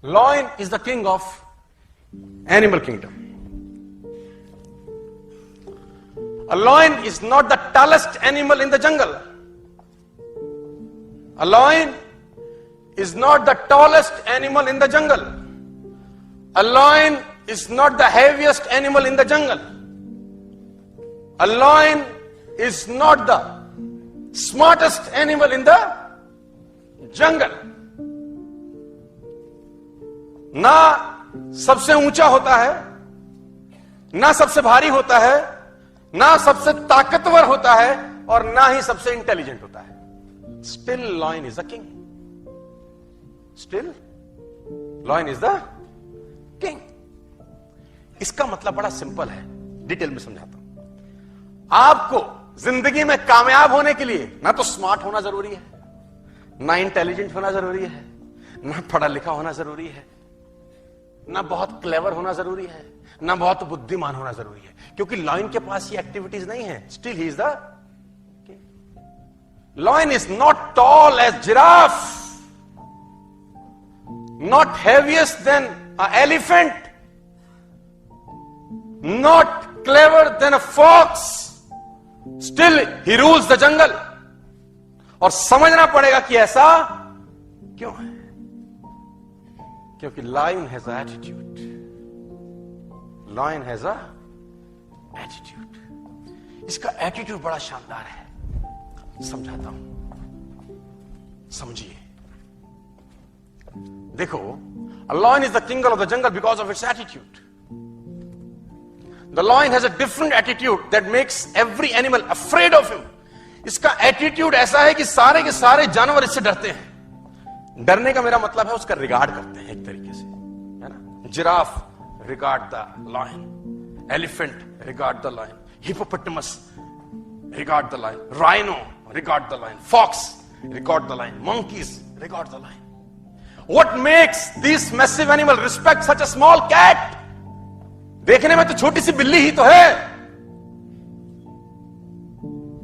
Lion is the king of animal kingdom. A lion is not the tallest animal in the jungle. A lion is not the tallest animal in the jungle. A lion is not the heaviest animal in the jungle. A lion is not the smartest animal in the jungle. ना सबसे ऊंचा होता है, ना सबसे भारी होता है, ना सबसे ताकतवर होता है, और ना ही सबसे इंटेलिजेंट होता है. Still lion is the king. Still lion is the king. इसका मतलब बड़ा सिंपल है, डिटेल में समझाता हूं. आपको जिंदगी में कामयाब होने के लिए ना तो स्मार्ट होना जरूरी है, ना इंटेलिजेंट होना जरूरी है, ना पढ़ा लिखा होना जरूरी है, ना बहुत क्लेवर होना जरूरी है, ना बहुत बुद्धिमान होना जरूरी है, क्योंकि लॉयन के पास ये एक्टिविटीज नहीं है. Still he is the king. Lion is not tall as giraffe, not heaviest than a elephant, not clever than a fox. Still he rules the jungle. और समझना पड़ेगा कि ऐसा क्यों है. क्योंकि lion has a attitude. Lion has a attitude. इसका attitude बड़ा शानदार है. समझाता हूं, समझिए. देखो, a lion is the king of the jungle because of its attitude. The lion has a different attitude that makes every animal afraid of him. इसका attitude ऐसा है कि सारे के सारे जानवर इससे डरते हैं. डरने का मेरा मतलब है उसका रिगार्ड करते हैं एक तरीके से, है ना. Giraffe regard the lion, elephant regard the lion, hippopotamus regard the lion, rhino regard the lion, fox regard the lion, monkeys regard the lion. What makes this massive animal respect such a small cat? देखने में तो छोटी सी बिल्ली ही तो है.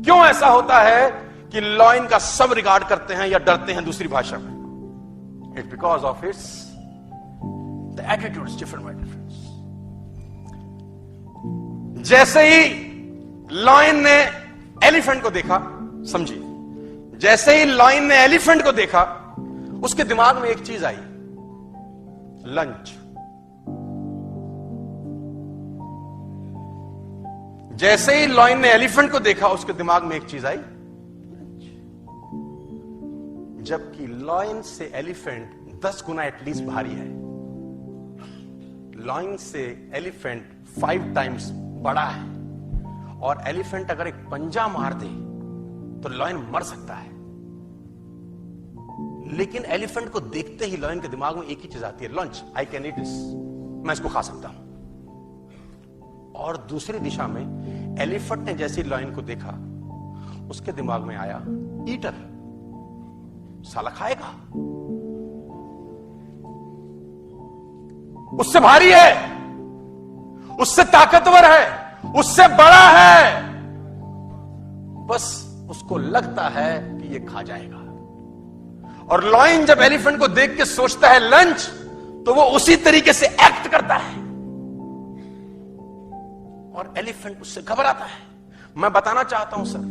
क्यों ऐसा होता है कि लॉयन का सब रिगार्ड करते हैं या डरते हैं दूसरी भाषा में? It's because of its the attitude is different, my difference. जैसे ही लॉयन ने एलिफेंट को देखा, समझिए, जैसे ही लॉयन ने एलिफेंट को देखा, उसके दिमाग में एक चीज आई, लंच. जैसे ही लॉयन ने एलिफेंट को देखा, उसके दिमाग में एक चीज आई, जबकि लॉयन से एलिफेंट 10 गुना एटलीस्ट भारी है. लॉयन से एलिफेंट 5 टाइम्स बड़ा है, और एलिफेंट अगर एक पंजा मार दे तो लॉयन मर सकता है. लेकिन एलिफेंट को देखते ही लॉयन के दिमाग में एक ही चीज आती है, lunch. I can eat this, मैं इसको खा सकता हूं. और दूसरी दिशा में एलिफेंट ने जैसे लॉयन को देखा, उसके दिमाग में आया, ईटर, साला खाएगा, उससे भारी है, उससे ताकतवर है, उससे बड़ा है. बस उसको लगता है कि ये खा जाएगा. और लॉयन जब एलिफेंट को देख के सोचता है लंच, तो वो उसी तरीके से एक्ट करता है, और एलिफेंट उससे घबराता है. मैं बताना चाहता हूं sir,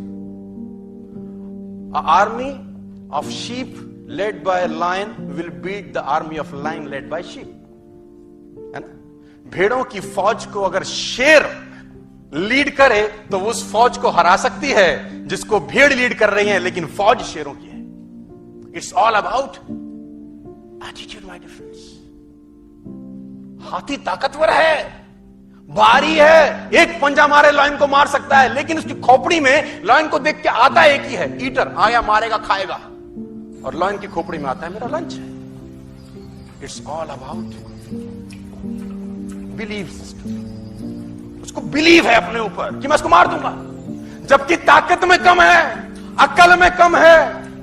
army of sheep led by a lion will beat the army of lion led by sheep. है ना. भेड़ों की फौज को अगर शेर लीड करे तो वो उस फौज को हरा सकती है जिसको भेड़ लीड कर रही है, लेकिन फौज शेरों की है. It's all about attitude, my difference. हाथी ताकतवर है, भारी है, एक पंजा मारे लॉयन को मार सकता है, लेकिन उसकी खोपड़ी में लॉयन को देख के आता एक ही है, ईटर, आया, मारेगा, खाएगा. और लॉयन की खोपड़ी में आता है, मेरा लंच है. It's all about believe system. उसको बिलीव है अपने ऊपर कि मैं इसको मार दूंगा. जबकि ताकत में कम है, अक्ल में कम है,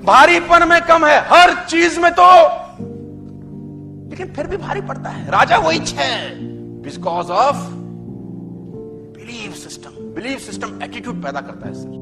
भारीपन में कम है, हर चीज में तो, लेकिन फिर भी भारी पड़ता है. राजा वही है, because of believe system. Believe system attitude पैदा करता है सर.